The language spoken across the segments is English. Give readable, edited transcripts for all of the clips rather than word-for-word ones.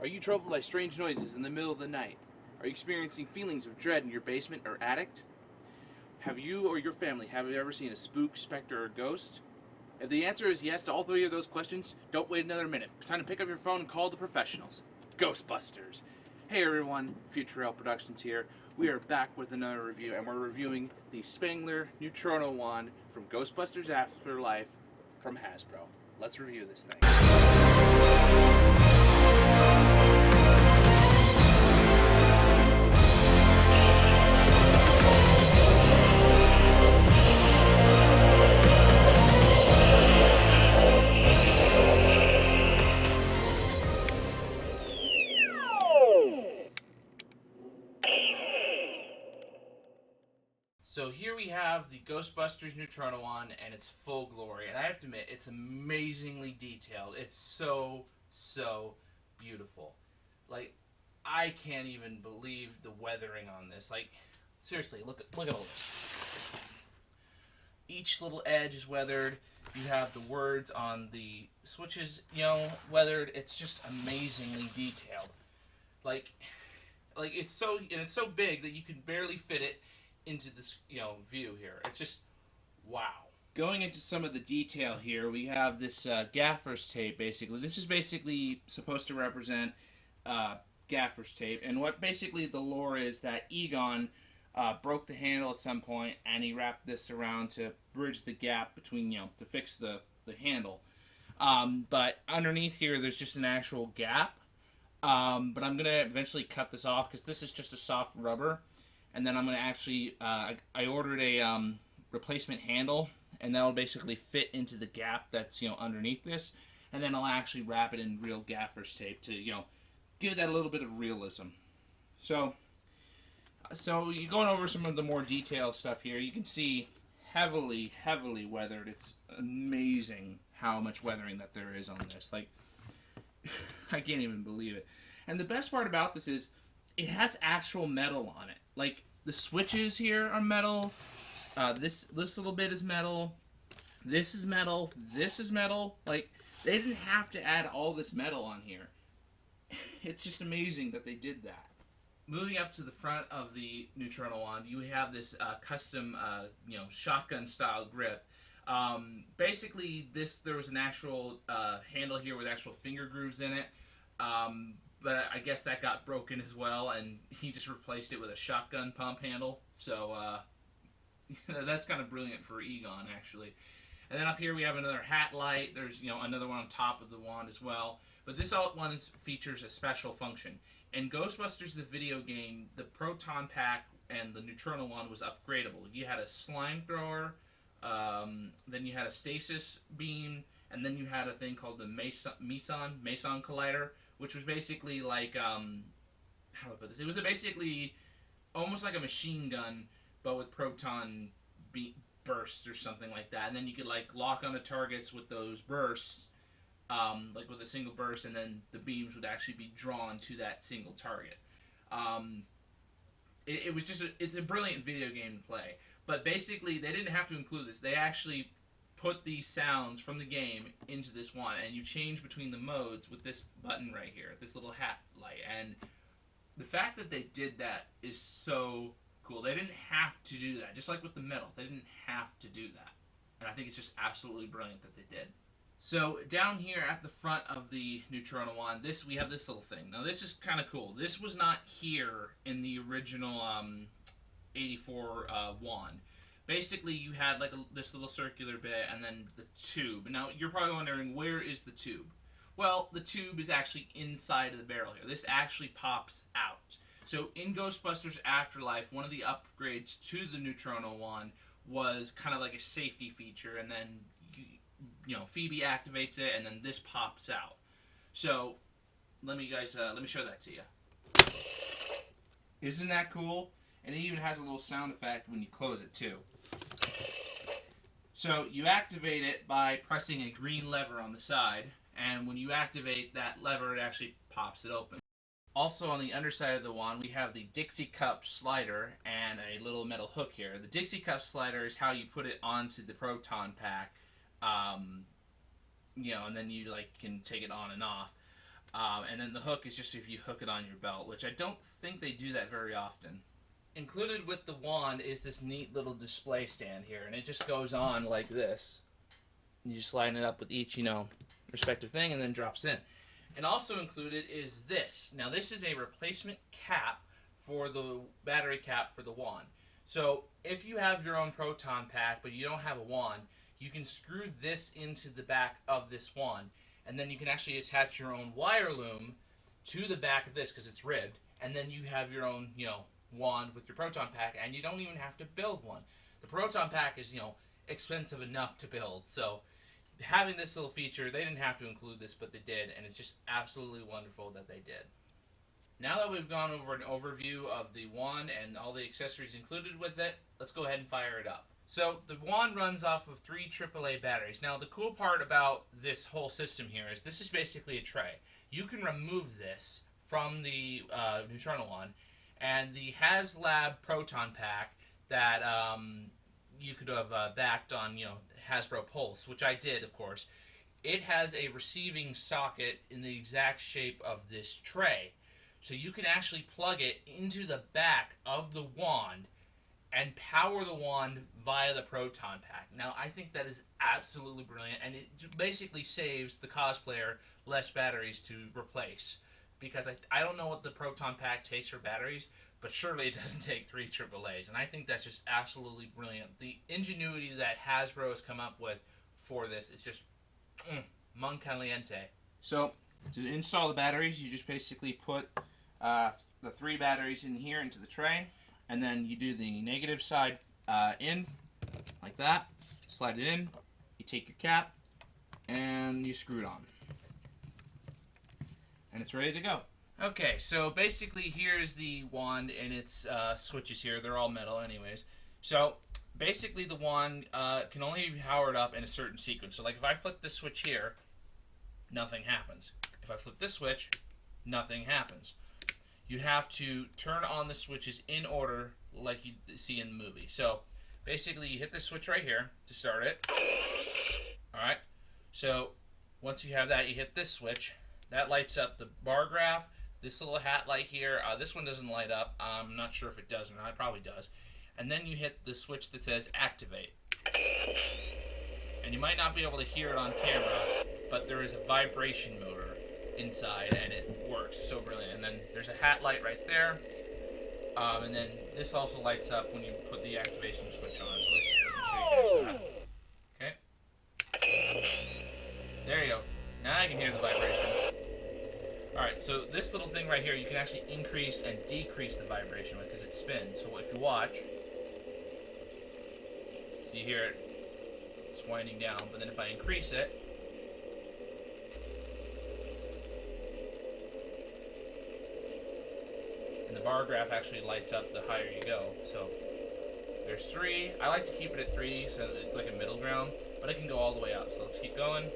Are you troubled by strange noises in the middle of the night? Are you experiencing feelings of dread in your basement or attic? Have you or your family ever seen a spook, specter, or ghost? If the answer is yes to all three of those questions, don't wait another minute. It's time to pick up your phone and call the professionals. Ghostbusters. Hey everyone, FutureRail Productions here. We are back with another review, and we're reviewing the Spangler Neutrona wand from Ghostbusters Afterlife from Hasbro. Let's review this thing. So here we have the Ghostbusters Neutrona wand and its full glory, and I have to admit, it's amazingly detailed. It's so beautiful. Like, I can't even believe the weathering on this. Like, seriously, look at all this. Each little edge is weathered. You have the words on the switches, weathered. It's just amazingly detailed. Like it's so big that you can barely fit it into this view here. It's just wow. Going into some of the detail here, we have this gaffer's tape. Basically, this is basically supposed to represent gaffer's tape, and what basically the lore is that Egon broke the handle at some point, and he wrapped this around to bridge the gap between to fix the handle. But underneath here, there's just an actual gap. But I'm gonna eventually cut this off because this is just a soft rubber. And then I'm going to actually, I ordered a replacement handle, and that'll basically fit into the gap that's, underneath this. And then I'll actually wrap it in real gaffer's tape to, give that a little bit of realism. So you're going over some of the more detailed stuff here. You can see heavily weathered. It's amazing how much weathering that there is on this. Like, I can't even believe it. And the best part about this is, it has actual metal on it. Like, the switches here are metal. This little bit is metal. This is metal. This is metal. Like, they didn't have to add all this metal on here. It's just amazing that they did that. Moving up to the front of the Neutrona wand, you have this custom, shotgun-style grip. Basically, there was an actual handle here with actual finger grooves in it. But I guess that got broken as well, and he just replaced it with a shotgun pump handle. So that's kind of brilliant for Egon, actually. And then up here we have another hat light. There's another one on top of the wand as well. But this one features a special function. In Ghostbusters the video game, the proton pack and the Neutrona wand was upgradable. You had a slime thrower, then you had a stasis beam, and then you had a thing called the Meson Collider, which was basically like, how do I put this? It was basically almost like a machine gun, but with proton bursts or something like that. And then you could like lock on the targets with those bursts, like with a single burst, and then the beams would actually be drawn to that single target. It was just it's a brilliant video game to play. But basically, they didn't have to include this. They actually put these sounds from the game into this one, and you change between the modes with this button right here, this little hat light. And the fact that they did that is so cool. They didn't have to do that. Just like with the metal, they didn't have to do that. And I think it's just absolutely brilliant that they did. So down here at the front of the Neutrona wand, we have this little thing. Now this is kind of cool. This was not here in the original 84 wand. Basically, you had like this little circular bit and then the tube. Now, you're probably wondering, where is the tube? Well, the tube is actually inside of the barrel here. This actually pops out. So in Ghostbusters Afterlife, one of the upgrades to the Neutrona wand was kind of like a safety feature, and then Phoebe activates it, and then this pops out. So let me show that to you. Isn't that cool? And it even has a little sound effect when you close it too. So you activate it by pressing a green lever on the side, and when you activate that lever, it actually pops it open. Also on the underside of the wand, we have the Dixie Cup Slider and a little metal hook here. The Dixie Cup Slider is how you put it onto the proton pack, and then you can take it on and off. And then the hook is just if you hook it on your belt, which I don't think they do that very often. Included with the wand is this neat little display stand here, and it just goes on like this. You just line it up with each, respective thing, and then drops in. And also included is this. Now, this is a replacement cap for the battery cap for the wand. So, if you have your own proton pack, but you don't have a wand, you can screw this into the back of this wand, and then you can actually attach your own wire loom to the back of this because it's ribbed, and then you have your own, wand with your proton pack, and you don't even have to build one. The proton pack is, expensive enough to build, so having this little feature, they didn't have to include this, but they did, and it's just absolutely wonderful that they did. Now that we've gone over an overview of the wand and all the accessories included with it, let's go ahead and fire it up. So the wand runs off of 3 AAA batteries. Now the cool part about this whole system here is this is basically a tray. You can remove this from the Neutrona one, and the HasLab Proton Pack that you could have backed on, Hasbro Pulse, which I did, of course. It has a receiving socket in the exact shape of this tray. So you can actually plug it into the back of the wand and power the wand via the proton pack. Now, I think that is absolutely brilliant, and it basically saves the cosplayer less batteries to replace. Because I don't know what the proton pack takes for batteries, but surely it doesn't take 3 AAAs, and I think that's just absolutely brilliant. The ingenuity that Hasbro has come up with for this is just mon caliente. So, to install the batteries, you just basically put the 3 batteries in here into the tray, and then you do the negative side in, like that, slide it in, you take your cap, and you screw it on. And it's ready to go. Okay, so basically here's the wand and its switches here. They're all metal anyways. So basically the wand can only be powered up in a certain sequence. So like if I flip this switch here, nothing happens. If I flip this switch, nothing happens. You have to turn on the switches in order like you see in the movie. So basically you hit this switch right here to start it. Alright, so once you have that, you hit this switch. That lights up the bar graph. This little hat light here, this one doesn't light up. I'm not sure if it does or not. It probably does. And then you hit the switch that says activate. And you might not be able to hear it on camera, but there is a vibration motor inside, and it works so brilliant. And then there's a hat light right there. And then this also lights up when you put the activation switch on. So let me show you guys that. Okay. There you go. Now I can hear the vibration. Alright, so this little thing right here, you can actually increase and decrease the vibration with because it spins. So if you watch, so you hear it, it's winding down, but then if I increase it, and the bar graph actually lights up the higher you go. So there's 3. I like to keep it at 3 so it's like a middle ground, but it can go all the way up. So let's keep going.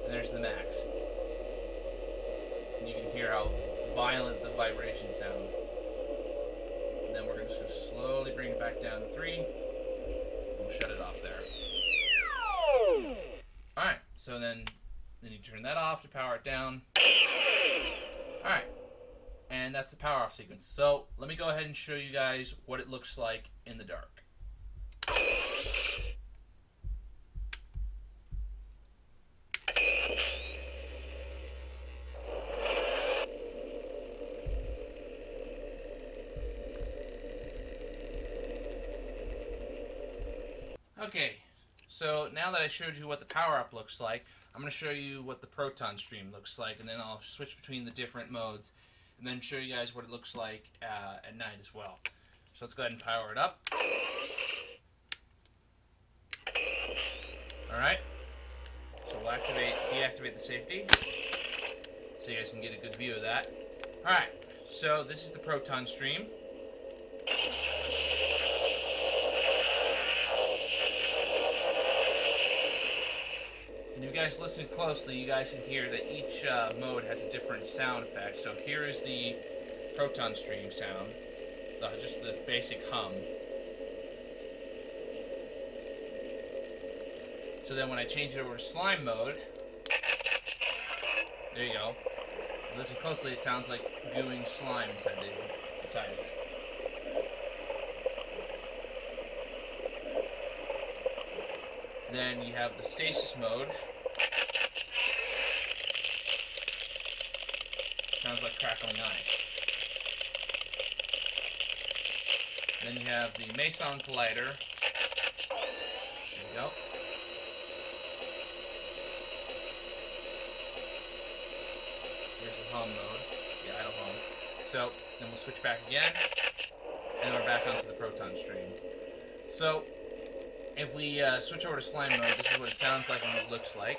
And there's the max. And you can hear how violent the vibration sounds. And then we're just going to slowly bring it back down to 3. We'll shut it off there. Alright, so then you turn that off to power it down. Alright, and that's the power off sequence. So let me go ahead and show you guys what it looks like in the dark. Okay, so now that I showed you what the power-up looks like, I'm going to show you what the proton stream looks like, and then I'll switch between the different modes, and then show you guys what it looks like at night as well. So let's go ahead and power it up. Alright, so we'll deactivate the safety, so you guys can get a good view of that. Alright, so this is the proton stream. And if you guys listen closely, you guys can hear that each mode has a different sound effect. So here is the proton stream sound, just the basic hum. So then when I change it over to slime mode, there you go. Listen closely, it sounds like gooing slime inside of it. Then you have the stasis mode. Sounds like crackling ice. Then you have the Meson Collider. There you go. Here's the hum mode, the idle hum. So then we'll switch back again, and we're back onto the proton stream. So if we switch over to slime mode, this is what it sounds like and what it looks like.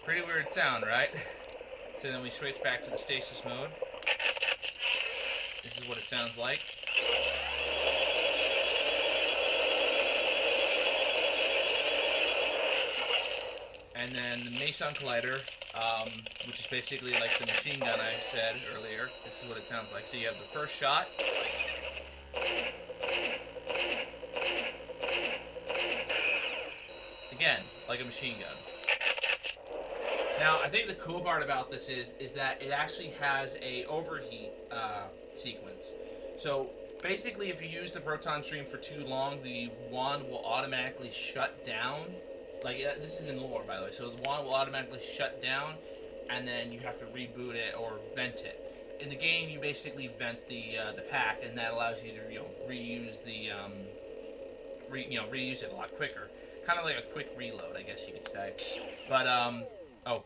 Pretty weird sound, right? So then we switch back to the stasis mode. This is what it sounds like. And then the Meson Collider, which is basically like the machine gun I said earlier. This is what it sounds like. So you have the first shot. Again, like a machine gun. Now, I think the cool part about this is that it actually has a overheat sequence. So basically, if you use the proton stream for too long, the wand will automatically shut down. Like, this is in lore, by the way. So the wand will automatically shut down, and then you have to reboot it or vent it. In the game, you basically vent the pack, and that allows you to reuse the reuse it a lot quicker. Kind of like a quick reload, I guess you could say. But oh,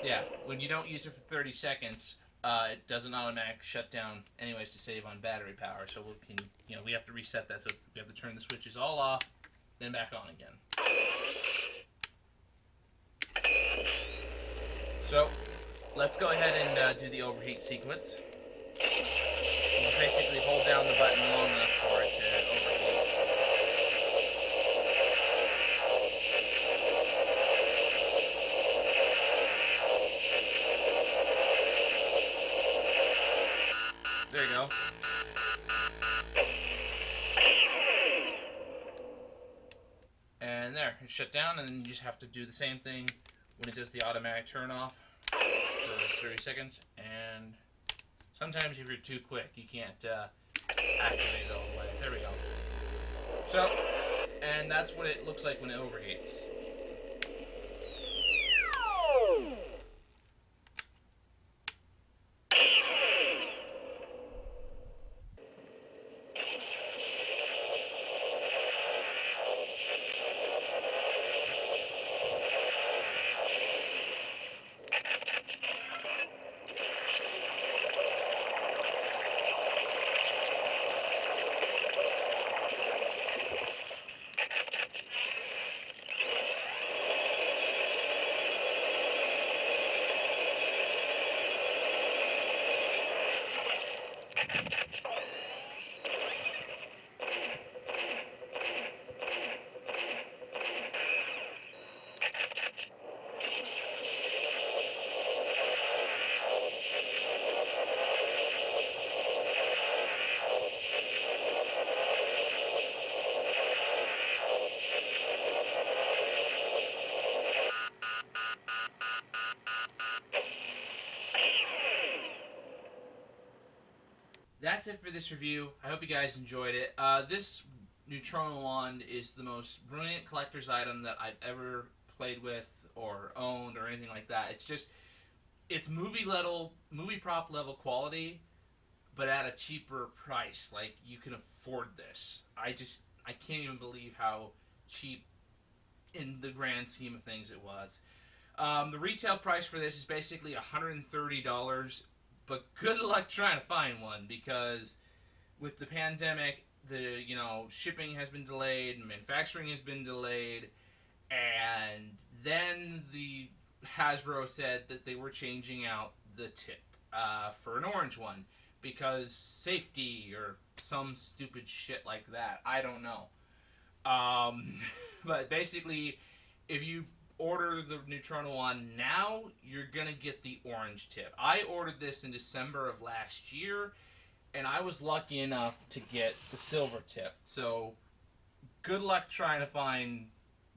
yeah. When you don't use it for 30 seconds, it doesn't automatically shut down anyways to save on battery power. So we have to reset that. So we have to turn the switches all off, then back on again. So let's go ahead and do the overheat sequence. We'll basically hold down the button long enough for it to overheat. There you go. And there, it's shut down, and then you just have to do the same thing when it does the automatic turn off for 30 seconds. And sometimes if you're too quick, you can't activate it all the way. There we go. So, and that's what it looks like when it overheats. That's it for this review. I hope you guys enjoyed it. This Neutrona wand is the most brilliant collector's item that I've ever played with or owned or anything like that. It's movie prop level quality, but at a cheaper price. Like, you can afford this. I can't even believe how cheap in the grand scheme of things it was. The retail price for this is basically $130. But good luck trying to find one, because with the pandemic, the shipping has been delayed, manufacturing has been delayed, and then the Hasbro said that they were changing out the tip for an orange one because safety or some stupid shit like that. I don't know. But basically, if you order the Neutrona one now, you're going to get the orange tip. I ordered this in December of last year, and I was lucky enough to get the silver tip. So, good luck trying to find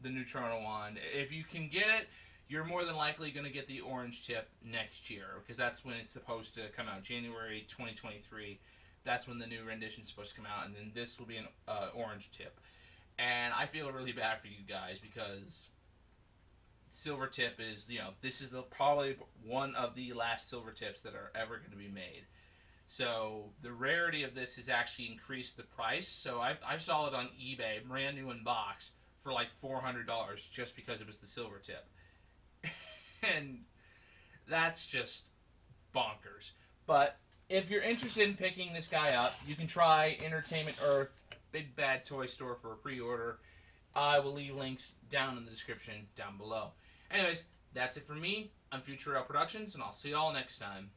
the Neutrona one. If you can get it, you're more than likely going to get the orange tip next year, because that's when it's supposed to come out, January 2023. That's when the new rendition is supposed to come out, and then this will be an orange tip. And I feel really bad for you guys, because silver tip is, this is probably one of the last silver tips that are ever going to be made. So the rarity of this has actually increased the price. So I saw it on eBay, brand new in box, for like $400 just because it was the silver tip. And that's just bonkers. But if you're interested in picking this guy up, you can try Entertainment Earth, Big Bad Toy Store for a pre-order. I will leave links down in the description down below. Anyways, that's it for me. I'm FutureRail Productions, and I'll see y'all next time.